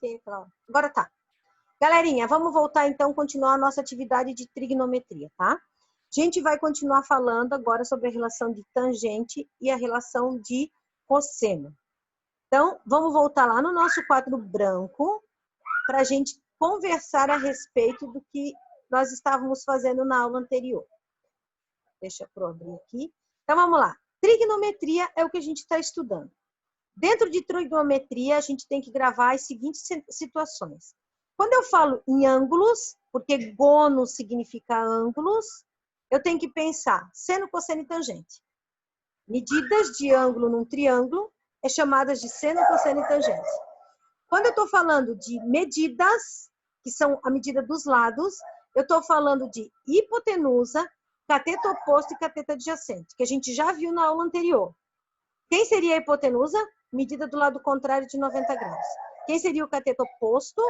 ok. Agora tá. Galerinha, vamos voltar então, continuar a nossa atividade de trigonometria, tá? A gente vai continuar falando agora sobre a relação de tangente e a relação de cosseno. Então, vamos voltar lá no nosso quadro branco para a gente conversar a respeito do que nós estávamos fazendo na aula anterior. Deixa eu abrir aqui. Então, vamos lá. Trigonometria é o que a gente está estudando. Dentro de trigonometria, a gente tem que gravar as seguintes situações. Quando eu falo em ângulos, porque gono significa ângulos, eu tenho que pensar seno, cosseno e tangente. Medidas de ângulo num triângulo é chamadas de seno, cosseno e tangente. Quando eu estou falando de medidas, que são a medida dos lados, eu estou falando de hipotenusa, cateto oposto e cateto adjacente, que a gente já viu na aula anterior. Quem seria a hipotenusa? Medida do lado contrário de 90 graus. Quem seria o cateto oposto?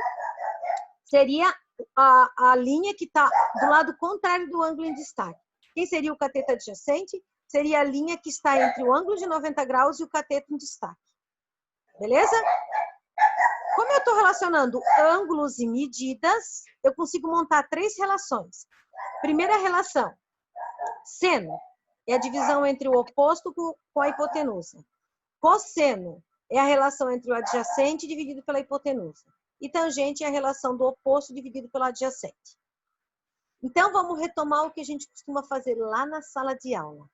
Seria a linha que está do lado contrário do ângulo em destaque. Quem seria o cateto adjacente? Seria a linha que está entre o ângulo de 90 graus e o cateto em destaque. Beleza? Como eu estou relacionando ângulos e medidas, eu consigo montar 3 relações. Primeira relação, seno é a divisão entre o oposto com a hipotenusa. Cosseno é a relação entre o adjacente dividido pela hipotenusa. E tangente é a relação do oposto dividido pelo adjacente. Então, vamos retomar o que a gente costuma fazer lá na sala de aula.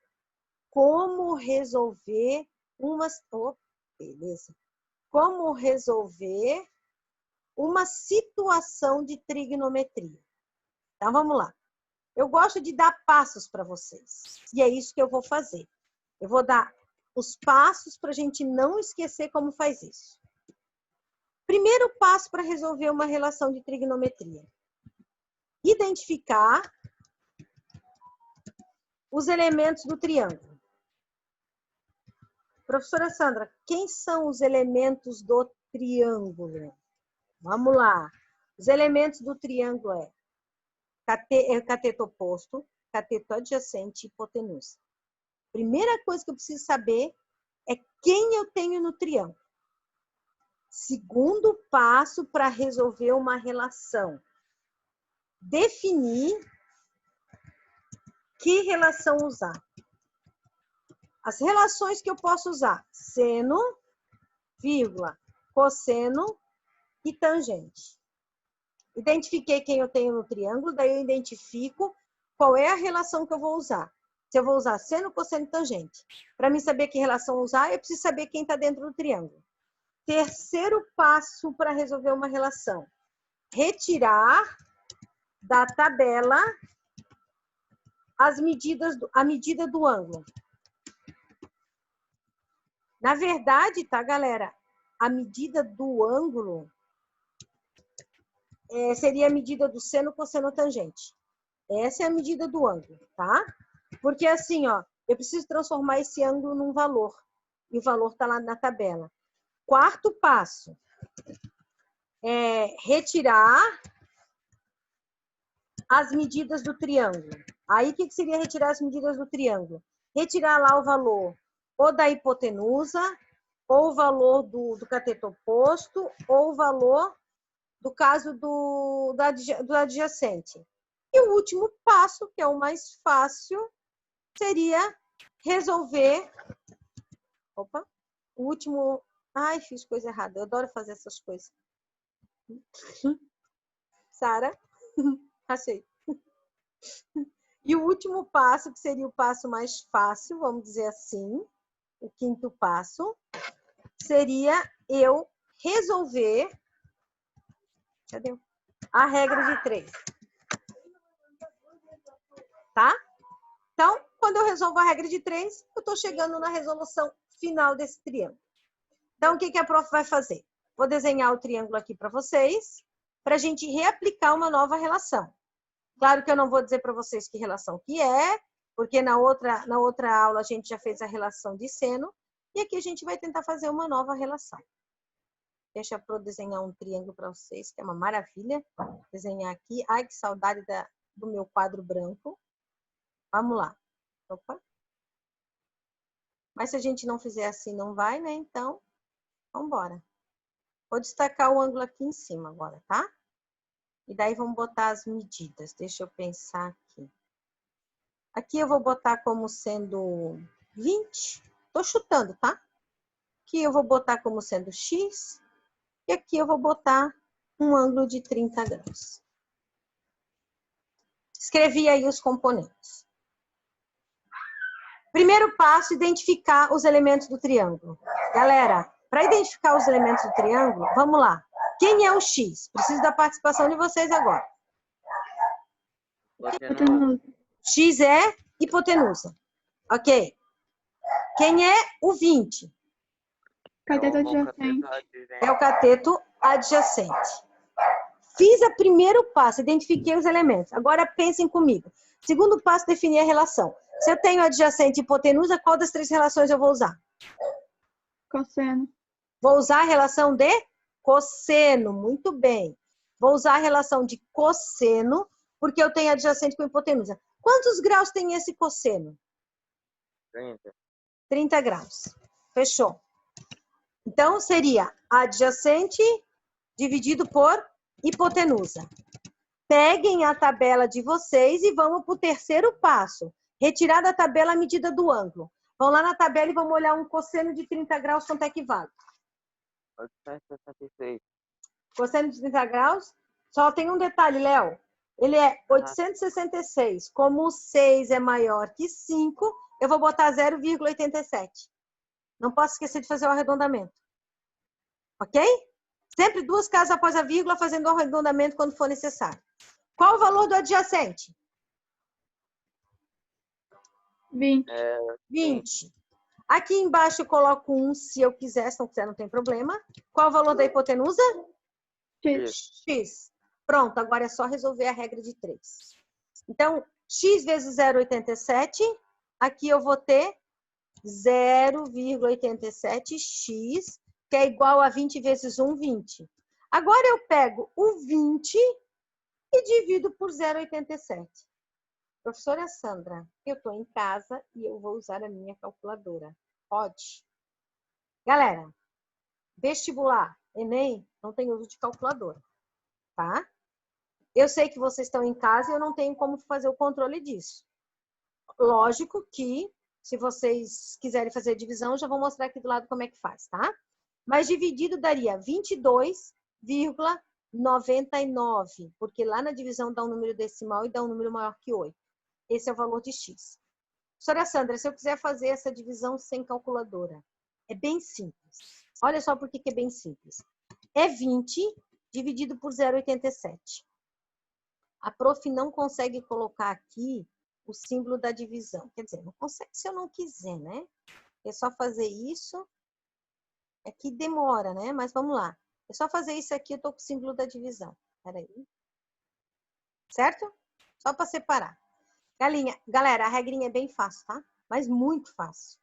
Como resolver Como resolver uma situação de trigonometria. Então, vamos lá. Eu gosto de dar passos para vocês. E é isso que eu vou fazer. Eu vou dar os passos para a gente não esquecer como faz isso. Primeiro passo para resolver uma relação de trigonometria. Identificar os elementos do triângulo. Professora Sandra, quem são os elementos do triângulo? Vamos lá. Os elementos do triângulo é cateto oposto, cateto adjacente e hipotenusa. Primeira coisa que eu preciso saber é quem eu tenho no triângulo. Segundo passo para resolver uma relação. Definir que relação usar. As relações que eu posso usar: seno, vírgula, cosseno e tangente. Identifiquei quem eu tenho no triângulo, daí eu identifico qual é a relação que eu vou usar. Se eu vou usar seno, cosseno e tangente. Para mim saber que relação usar, eu preciso saber quem está dentro do triângulo. Terceiro passo para resolver uma relação: retirar da tabela a medida do ângulo. Na verdade, tá, galera? A medida do ângulo seria a medida do seno, cosseno, tangente. Essa é a medida do ângulo, tá? Porque assim, ó, eu preciso transformar esse ângulo num valor. E o valor tá lá na tabela. Quarto passo é retirar as medidas do triângulo. Aí, o que seria retirar as medidas do triângulo? Retirar lá o valor ou da hipotenusa, ou o valor do cateto oposto, ou o valor do caso do adjacente. E o último passo, que é o mais fácil, seria resolver... Opa! O último... Ai, fiz coisa errada. Eu adoro fazer essas coisas. Sara? Achei. E o último passo, que seria o passo mais fácil, vamos dizer assim, o quinto passo, seria eu resolver... Cadê? A regra de 3. Tá? Então, quando eu resolvo a regra de 3, eu estou chegando na resolução final desse triângulo. Então, o que a prof vai fazer? Vou desenhar o triângulo aqui para vocês, para a gente reaplicar uma nova relação. Claro que eu não vou dizer para vocês que relação que é, porque na outra aula a gente já fez a relação de seno, e aqui a gente vai tentar fazer uma nova relação. Deixa eu desenhar um triângulo para vocês, que é uma maravilha. Desenhar aqui. Ai, que saudade do meu quadro branco. Vamos lá. Opa. Mas se a gente não fizer assim, não vai, né? Então, vamos embora. Vou destacar o ângulo aqui em cima agora, tá? E daí vamos botar as medidas. Deixa eu pensar aqui. Aqui eu vou botar como sendo 20. Tô chutando, tá? Aqui eu vou botar como sendo X. E aqui eu vou botar um ângulo de 30 graus. Escrevi aí os componentes. Primeiro passo, identificar os elementos do triângulo. Galera, para identificar os elementos do triângulo, vamos lá. Quem é o X? Preciso da participação de vocês agora. Hipotenusa. X é hipotenusa. Ok. Quem é o 20? Cateto adjacente. É o cateto adjacente. Fiz o primeiro passo, identifiquei os elementos. Agora pensem comigo. Segundo passo, definir a relação. Se eu tenho adjacente e hipotenusa, qual das três relações eu vou usar? Cosseno. Vou usar a relação de cosseno. Muito bem. Vou usar a relação de cosseno, porque eu tenho adjacente com hipotenusa. Quantos graus tem esse cosseno? 30. 30 graus. Fechou. Então, seria adjacente dividido por hipotenusa. Peguem a tabela de vocês e vamos para o terceiro passo. Retirar da tabela a medida do ângulo. Vão lá na tabela e vamos olhar um cosseno de 30 graus, quanto é que vale? 866. Cosseno de 30 graus, só tem um detalhe, Léo. Ele é 866. Como o 6 é maior que 5, eu vou botar 0,87. Não posso esquecer de fazer o arredondamento. Ok? Sempre duas casas após a vírgula, fazendo o arredondamento quando for necessário. Qual o valor do adjacente? 20. 20. Aqui embaixo eu coloco 1, se eu quiser, se não quiser não tem problema. Qual o valor da hipotenusa? X. X. Pronto, agora é só resolver a regra de 3. Então, x vezes 0,87, aqui eu vou ter 0,87x, que é igual a 20 vezes 1, 20. Agora eu pego o 20 e divido por 0,87. Professora Sandra, eu estou em casa e eu vou usar a minha calculadora. Pode? Galera, vestibular, Enem, não tem uso de calculadora, tá? Eu sei que vocês estão em casa e eu não tenho como fazer o controle disso. Lógico que, se vocês quiserem fazer a divisão, eu já vou mostrar aqui do lado como é que faz, tá? Mas dividido daria 22,99, porque lá na divisão dá um número decimal e dá um número maior que 8. Esse é o valor de X. Professora Sandra, se eu quiser fazer essa divisão sem calculadora, é bem simples. Olha só por que é bem simples. É 20 dividido por 0,87. A prof não consegue colocar aqui o símbolo da divisão. Quer dizer, não consegue se eu não quiser, né? É só fazer isso. É que demora, né? Mas vamos lá. É só fazer isso aqui, eu tô com o símbolo da divisão. Peraí. Certo? Só para separar. Galera, a regrinha é bem fácil, tá? Mas muito fácil.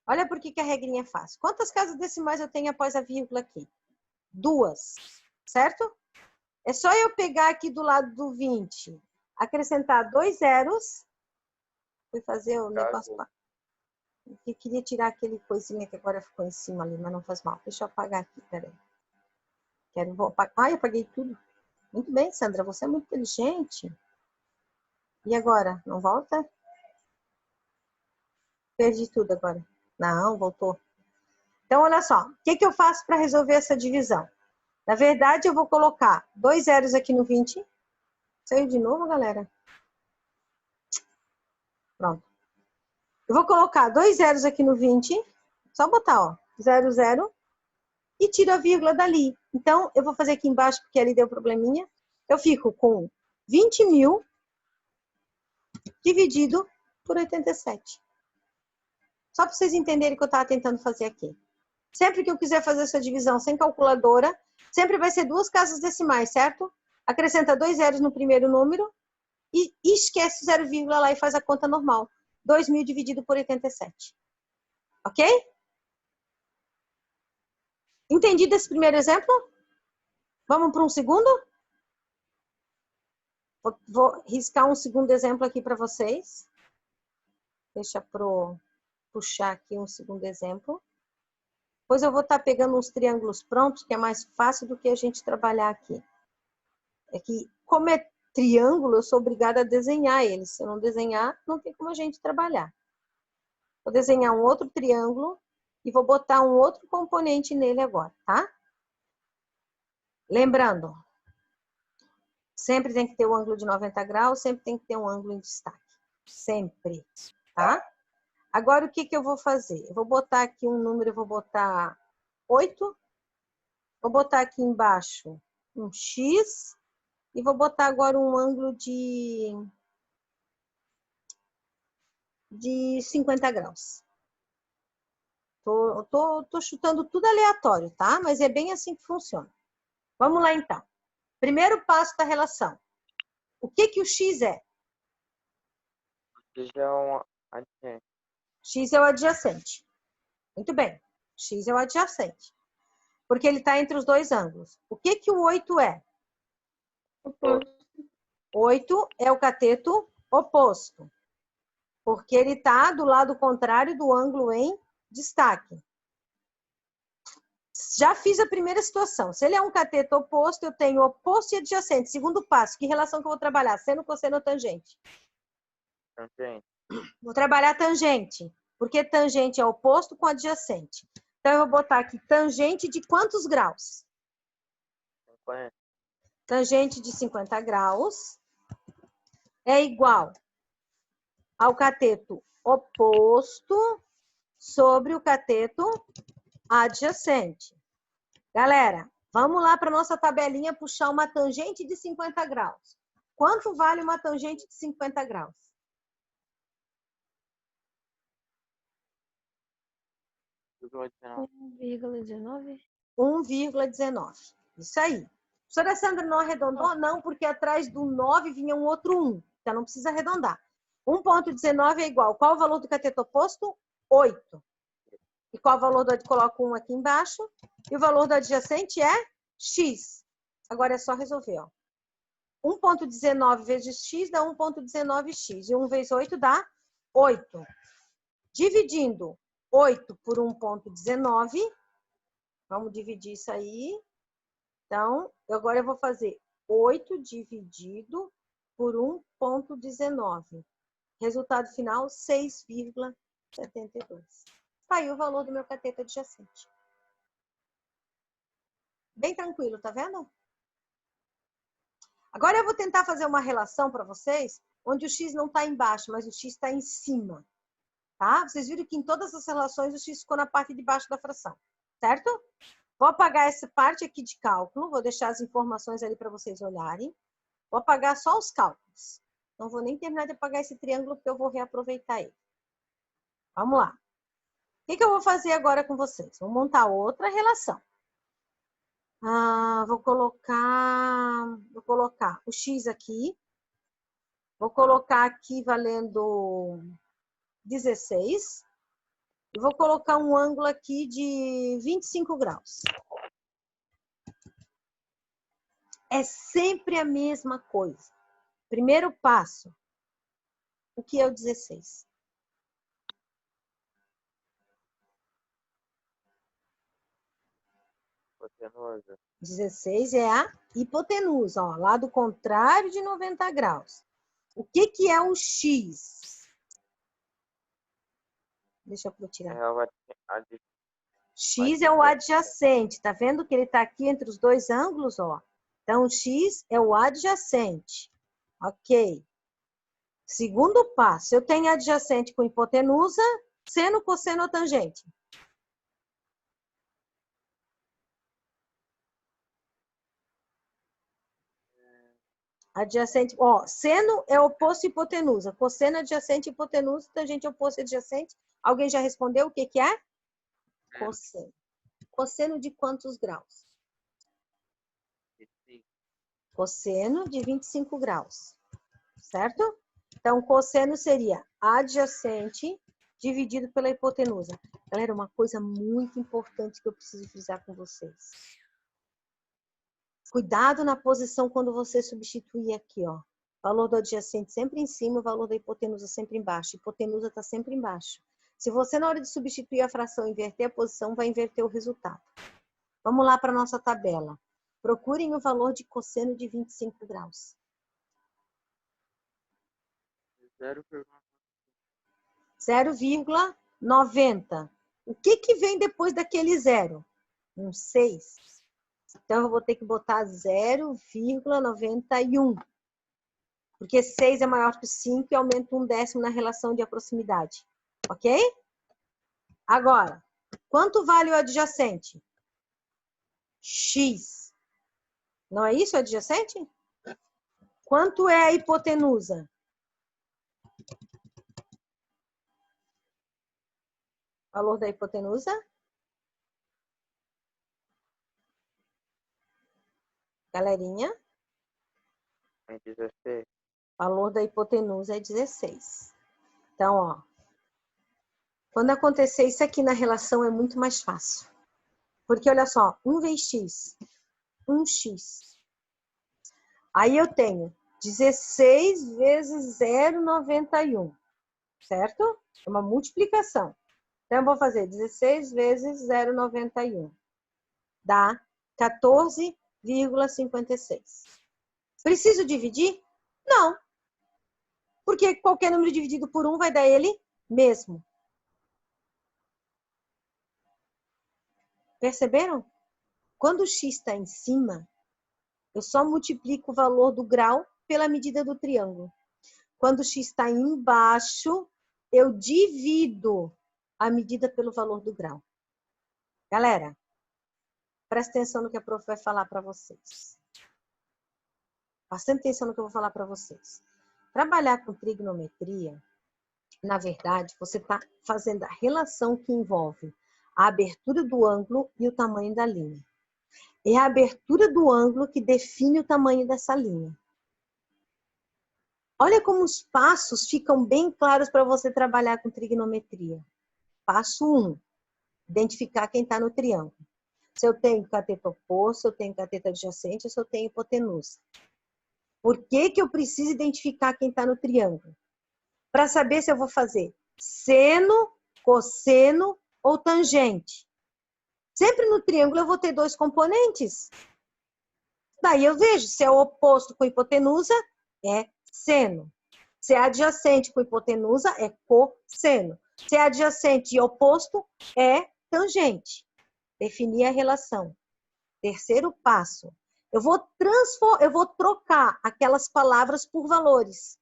Olha por que a regrinha é fácil. Quantas casas decimais eu tenho após a vírgula aqui? 2, certo? É só eu pegar aqui do lado do 20, acrescentar 2 zeros. Fui fazer o negócio. Eu queria tirar aquele coisinha que agora ficou em cima ali, mas não faz mal. Deixa eu apagar aqui, peraí. Vou apagar. Ai, eu apaguei tudo. Muito bem, Sandra, você é muito inteligente. E agora? Não volta? Perdi tudo agora. Não, voltou. Então, olha só. O que eu faço para resolver essa divisão? Na verdade, eu vou colocar 2 zeros aqui no 20. Saiu de novo, galera? Pronto. Eu vou colocar 2 zeros aqui no 20. Só botar, ó. 0, 0. E tiro a vírgula dali. Então, eu vou fazer aqui embaixo, porque ali deu probleminha. Eu fico com 20.000 dividido por 87. Só para vocês entenderem o que eu estava tentando fazer aqui. Sempre que eu quiser fazer essa divisão sem calculadora, sempre vai ser duas casas decimais, certo? Acrescenta 2 zeros no primeiro número e esquece o 0, lá e faz a conta normal. 2.000 dividido por 87. Ok? Entendido esse primeiro exemplo? Vamos para um segundo? Vou riscar um segundo exemplo aqui para vocês. Deixa eu puxar aqui um segundo exemplo. Depois eu vou estar pegando uns triângulos prontos, que é mais fácil do que a gente trabalhar aqui. É que, como é triângulo, eu sou obrigada a desenhar eles. Se eu não desenhar, não tem como a gente trabalhar. Vou desenhar um outro triângulo e vou botar um outro componente nele agora, tá? Lembrando, sempre tem que ter o ângulo de 90 graus, sempre tem que ter um ângulo em destaque. Sempre, tá? Agora, o que eu vou fazer? Eu vou botar aqui um número, eu vou botar 8. Vou botar aqui embaixo um X. E vou botar agora um ângulo de 50 graus. Tô chutando tudo aleatório, tá? Mas é bem assim que funciona. Vamos lá, então. Primeiro passo da relação. O que o X é? X é um adjacente. X é o adjacente. Muito bem. X é o adjacente. Porque ele está entre os dois ângulos. O que o 8 é? Oposto. 8 é o cateto oposto. Porque ele está do lado contrário do ângulo em destaque. Já fiz a primeira situação. Se ele é um cateto oposto, eu tenho oposto e adjacente. Segundo passo, que relação que eu vou trabalhar? Seno, cosseno ou tangente? Tangente. Vou trabalhar tangente, porque tangente é oposto com adjacente. Então, eu vou botar aqui tangente de quantos graus? 50. Tangente de 50 graus é igual ao cateto oposto sobre o cateto adjacente. Galera, vamos lá para nossa tabelinha puxar uma tangente de 50 graus. Quanto vale uma tangente de 50 graus? 1,19. 1,19. Isso aí. Professora Sandra não arredondou? Não, porque atrás do 9 vinha um outro 1. Então não precisa arredondar. 1,19 é igual. Qual o valor do cateto oposto? 8. E qual o valor do... Coloco 1 aqui embaixo. E o valor do adjacente é X. Agora é só resolver, ó. 1,19 vezes X dá 1,19X. E 1 vezes 8 dá 8. Dividindo 8 por 1,19. Vamos dividir isso aí. Então, agora eu vou fazer 8 dividido por 1,19. Resultado final, 6,72. Tá aí o valor do meu cateto adjacente. Bem tranquilo, tá vendo? Agora eu vou tentar fazer uma relação para vocês, onde o X não está embaixo, mas o X está em cima. Tá? Vocês viram que em todas as relações o X ficou na parte de baixo da fração, certo? Vou apagar essa parte aqui de cálculo, vou deixar as informações ali para vocês olharem. Vou apagar só os cálculos. Não vou nem terminar de apagar esse triângulo, porque eu vou reaproveitar ele. Vamos lá. O que eu vou fazer agora com vocês? Vou montar outra relação. Vou colocar o X aqui. Vou colocar aqui valendo 16. E vou colocar um ângulo aqui de 25 graus. É sempre a mesma coisa. Primeiro passo. O que é o 16? Hipotenusa. 16 é a hipotenusa, ó, lado contrário de 90 graus. O que é o X? Deixa eu tirar. X é o adjacente. Tá vendo que ele tá aqui entre os dois ângulos, ó? Então, o X é o adjacente. Ok. Segundo passo, eu tenho adjacente com hipotenusa, seno, cosseno ou tangente? Adjacente, ó, seno é oposto à hipotenusa, cosseno adjacente à hipotenusa, tangente oposto à adjacente. Alguém já respondeu o que é? Cosseno. Cosseno de quantos graus? Cosseno de 25 graus, certo? Então, cosseno seria adjacente dividido pela hipotenusa. Galera, uma coisa muito importante que eu preciso frisar com vocês. Cuidado na posição quando você substituir aqui, ó. Valor do adjacente sempre em cima, o valor da hipotenusa sempre embaixo. Hipotenusa está sempre embaixo. Se você, na hora de substituir a fração, inverter a posição, vai inverter o resultado. Vamos lá para a nossa tabela. Procurem o valor de cosseno de 25 graus. 0,90. O que vem depois daquele zero? 6. Então, eu vou ter que botar 0,91. Porque 6 é maior que 5 e aumenta 1/10 na relação de proximidade. Ok? Agora, quanto vale o adjacente? X. Não é isso o adjacente? Quanto é a hipotenusa? Valor da hipotenusa? Galerinha? É 16. Valor da hipotenusa é 16. Então, ó. Quando acontecer isso aqui na relação é muito mais fácil. Porque, olha só, 1 vezes x, 1x. Aí eu tenho 16 vezes 0,91, certo? É uma multiplicação. Então, eu vou fazer 16 vezes 0,91. Dá 14,56. Preciso dividir? Não. Porque qualquer número dividido por 1 vai dar ele mesmo. Perceberam? Quando o x está em cima, eu só multiplico o valor do grau pela medida do triângulo. Quando o x está embaixo, eu divido a medida pelo valor do grau. Galera, presta atenção no que a prof vai falar para vocês. Bastante atenção no que eu vou falar para vocês. Trabalhar com trigonometria, na verdade, você está fazendo a relação que envolve a abertura do ângulo e o tamanho da linha. É a abertura do ângulo que define o tamanho dessa linha. Olha como os passos ficam bem claros para você trabalhar com trigonometria. Passo 1, identificar quem está no triângulo. Se eu tenho cateto oposto, se eu tenho cateto adjacente, se eu tenho hipotenusa. Por que eu preciso identificar quem está no triângulo? Para saber se eu vou fazer seno, cosseno ou tangente. Sempre no triângulo eu vou ter 2 componentes. Daí eu vejo se é o oposto com hipotenusa, é seno. Se é adjacente com hipotenusa, é cosseno. Se é adjacente e oposto, é tangente. Definir a relação. Terceiro passo. Eu vou trocar aquelas palavras por valores.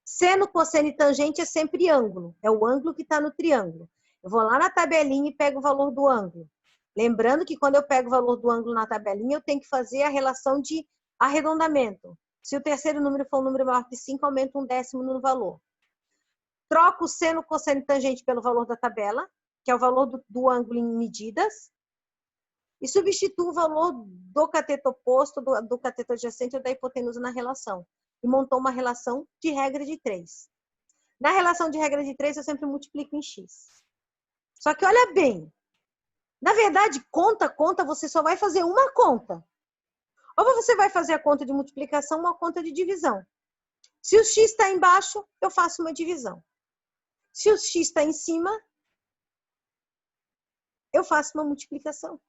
Seno, cosseno e tangente é sempre ângulo. É o ângulo que está no triângulo. Eu vou lá na tabelinha e pego o valor do ângulo. Lembrando que quando eu pego o valor do ângulo na tabelinha, eu tenho que fazer a relação de arredondamento. Se o terceiro número for um número maior que 5, aumenta 1/10 no valor. Troco o seno, cosseno e tangente pelo valor da tabela, que é o valor do ângulo em medidas. E substituo o valor do cateto oposto, do cateto adjacente ou da hipotenusa na relação. E montou uma relação de regra de 3. Na relação de regra de 3, eu sempre multiplico em x. Só que olha bem, na verdade, conta, você só vai fazer uma conta. Ou você vai fazer a conta de multiplicação ou a conta de divisão. Se o x está embaixo, eu faço uma divisão. Se o x está em cima, eu faço uma multiplicação.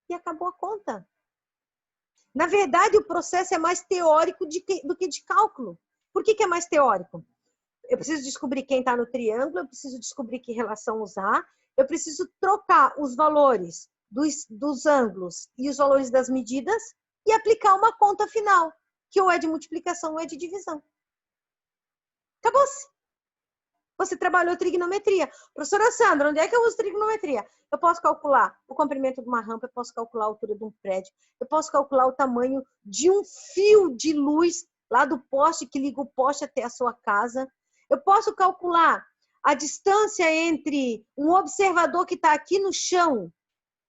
E acabou a conta. Na verdade, o processo é mais teórico do que de cálculo. Por que é mais teórico? Eu preciso descobrir quem está no triângulo, eu preciso descobrir que relação usar, eu preciso trocar os valores dos ângulos e os valores das medidas e aplicar uma conta final, que ou é de multiplicação ou é de divisão. Acabou-se. Você trabalhou trigonometria. Professora Sandra, onde é que eu uso trigonometria? Eu posso calcular o comprimento de uma rampa, eu posso calcular a altura de um prédio, eu posso calcular o tamanho de um fio de luz lá do poste que liga o poste até a sua casa. Eu posso calcular a distância entre um observador que está aqui no chão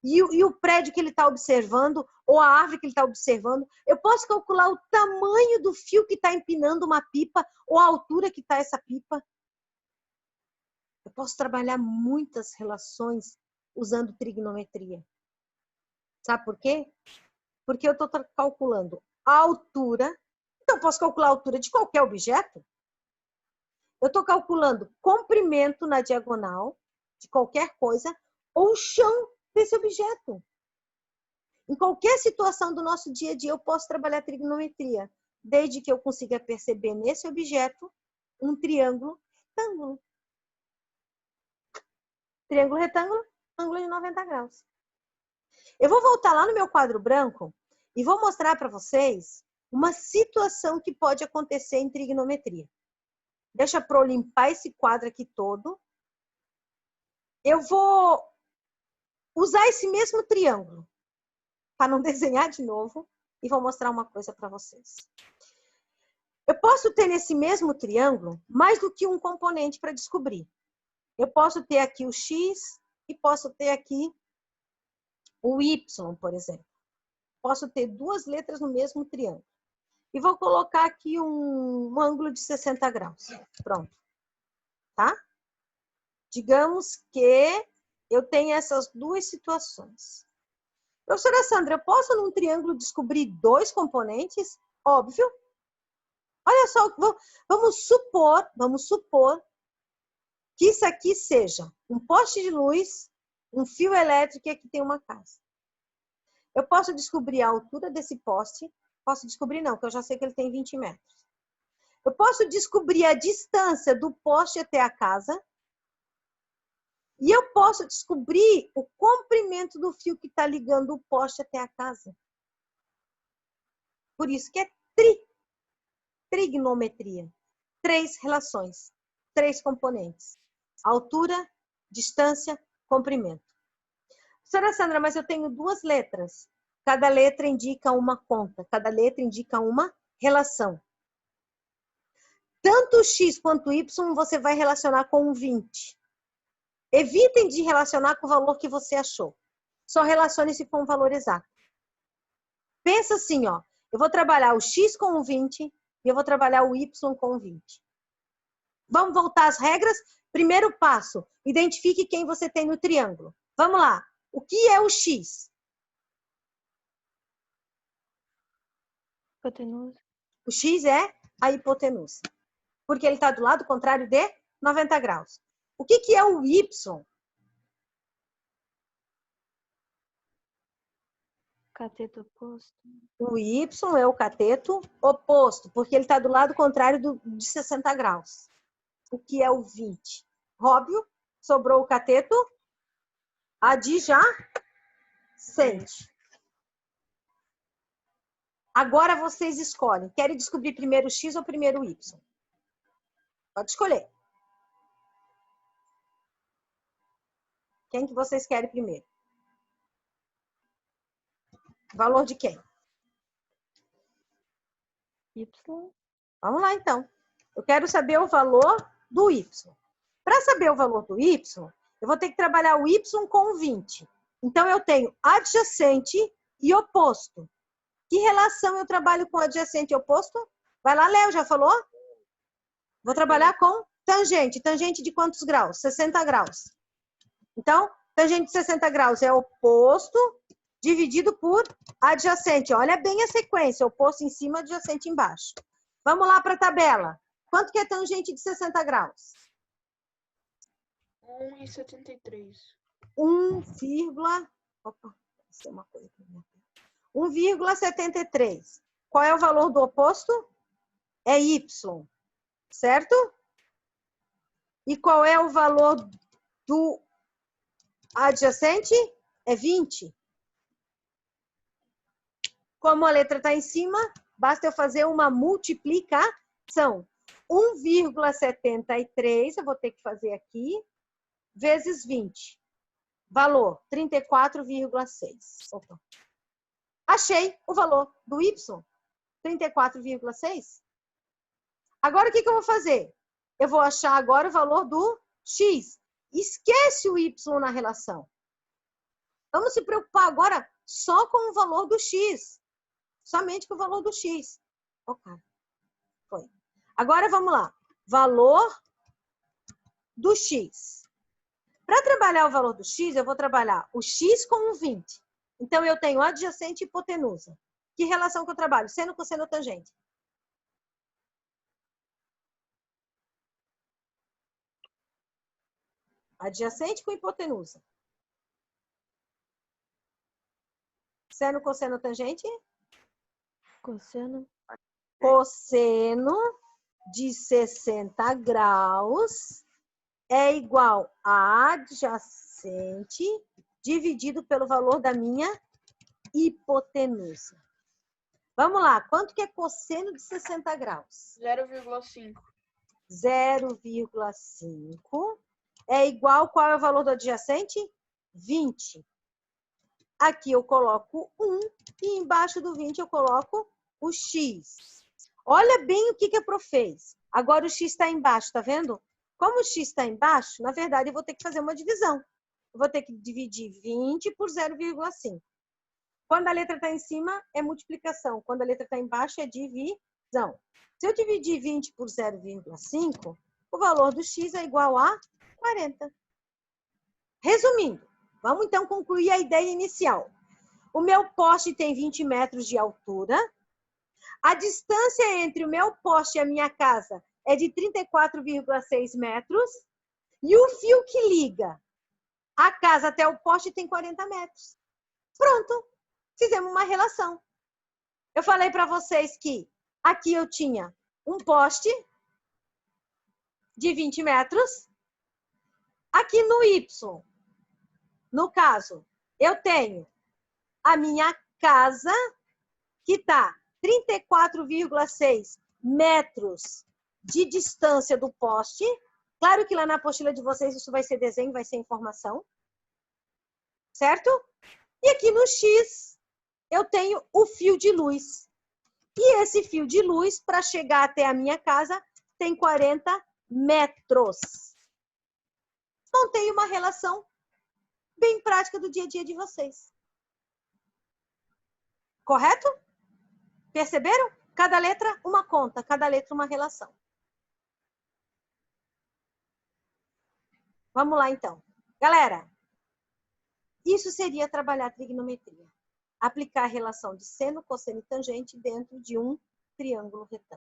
e o prédio que ele está observando, ou a árvore que ele está observando. Eu posso calcular o tamanho do fio que está empinando uma pipa, ou a altura que está essa pipa. Eu posso trabalhar muitas relações usando trigonometria. Sabe por quê? Porque eu estou calculando a altura. Então, eu posso calcular a altura de qualquer objeto. Eu estou calculando comprimento na diagonal. de qualquer coisa ou o chão desse objeto. Em qualquer situação do nosso dia a dia, eu posso trabalhar trigonometria, desde que eu consiga perceber nesse objeto um triângulo retângulo. Triângulo retângulo, ângulo de 90 graus. Eu vou voltar lá no meu quadro branco e vou mostrar para vocês uma situação que pode acontecer em trigonometria. Deixa para eu limpar esse quadro aqui todo. Eu vou usar esse mesmo triângulo para não desenhar de novo e vou mostrar uma coisa para vocês. Eu posso ter nesse mesmo triângulo mais do que um componente para descobrir. Eu posso ter aqui o X e posso ter aqui o Y, por exemplo. Posso ter duas letras no mesmo triângulo. E vou colocar aqui um ângulo de 60 graus. Pronto. Tá? Digamos que eu tenho essas duas situações. Professora Sandra, eu posso num triângulo descobrir dois componentes? Óbvio. Olha só, vamos supor que isso aqui seja um poste de luz, um fio elétrico e aqui tem uma casa. Eu posso descobrir a altura desse poste. Posso descobrir não, porque eu já sei que ele tem 20 metros. Eu posso descobrir a distância do poste até a casa. E eu posso descobrir o comprimento do fio que está ligando o poste até a casa. Por isso que é trigonometria. 3 relações, 3 componentes. Altura, distância, comprimento. Senhora Sandra, mas eu tenho 2 letras. Cada letra indica uma conta, cada letra indica uma relação. Tanto o X quanto o Y você vai relacionar com um 20. Evitem de relacionar com o valor que você achou. Só relacione-se com o valor exato. Pensa assim, ó. Eu vou trabalhar o X com o 20 e eu vou trabalhar o Y com o 20. Vamos voltar às regras? Primeiro passo, identifique quem você tem no triângulo. Vamos lá. O que é o X? Hipotenusa. O X é a hipotenusa. Porque ele está do lado contrário de 90 graus. O que é o Y? Cateto oposto. O Y é o cateto oposto, porque ele está do lado contrário de 60 graus. O que é o 20? Óbvio, sobrou o cateto adjacente. Agora vocês escolhem. Querem descobrir primeiro o X ou primeiro o Y? Pode escolher. Quem que vocês querem primeiro? Valor de quem? Y. Vamos lá, então. Eu quero saber o valor do Y. Para saber o valor do Y, eu vou ter que trabalhar o Y com 20. Então, eu tenho adjacente e oposto. Que relação eu trabalho com adjacente e oposto? Vai lá, Léo, já falou? Vou trabalhar com tangente. Tangente de quantos graus? 60 graus. Então, tangente de 60 graus é oposto dividido por adjacente. Olha bem a sequência. Oposto em cima, adjacente embaixo. Vamos lá para a tabela. Quanto que é tangente de 60 graus? 1,73. 1,73. Qual é o valor do oposto? É Y, certo? E qual é o valor do adjacente? É 20. Como a letra está em cima, basta eu fazer uma multiplicação. 1,73, eu vou ter que fazer aqui, vezes 20. Valor, 34,6. Opa. Achei o valor do Y, 34,6. Agora, o que eu vou fazer? Eu vou achar agora o valor do X. Esquece o Y na relação. Vamos se preocupar agora só com o valor do X. Somente com o valor do X. Ok. Foi. Agora, vamos lá. Valor do X. Para trabalhar o valor do X, eu vou trabalhar o X com o 20. Então, eu tenho adjacente e hipotenusa. Que relação que eu trabalho? Seno, cosseno, tangente. Adjacente com hipotenusa. Seno, cosseno, tangente? Cosseno. Cosseno de 60 graus é igual a adjacente dividido pelo valor da minha hipotenusa. Vamos lá, quanto que é cosseno de 60 graus? 0,5. 0,5 é igual, qual é o valor do adjacente? 20. Aqui eu coloco 1 e embaixo do 20 eu coloco o x. Olha bem o que a Pro fez. Agora o x está embaixo, tá vendo? Como o x está embaixo, na verdade eu vou ter que fazer uma divisão. Eu vou ter que dividir 20 por 0,5. Quando a letra está em cima, é multiplicação. Quando a letra está embaixo, é divisão. Se eu dividir 20 por 0,5, o valor do x é igual a 40. Resumindo, vamos então concluir a ideia inicial. O meu poste tem 20 metros de altura. A distância entre o meu poste e a minha casa é de 34,6 metros. E o fio que liga a casa até o poste tem 40 metros. Pronto, fizemos uma relação. Eu falei para vocês que aqui eu tinha um poste de 20 metros. Aqui no Y, no caso, eu tenho a minha casa, que está 34,6 metros de distância do poste. Claro que lá na apostila de vocês isso vai ser desenho, vai ser informação. Certo? E aqui no X, eu tenho o fio de luz. E esse fio de luz, para chegar até a minha casa, tem 40 metros. Então, tem uma relação bem prática do dia a dia de vocês. Correto? Perceberam? Cada letra, uma conta. Cada letra, uma relação. Vamos lá, então. Galera, isso seria trabalhar trigonometria. Aplicar a relação de seno, cosseno e tangente dentro de um triângulo retângulo.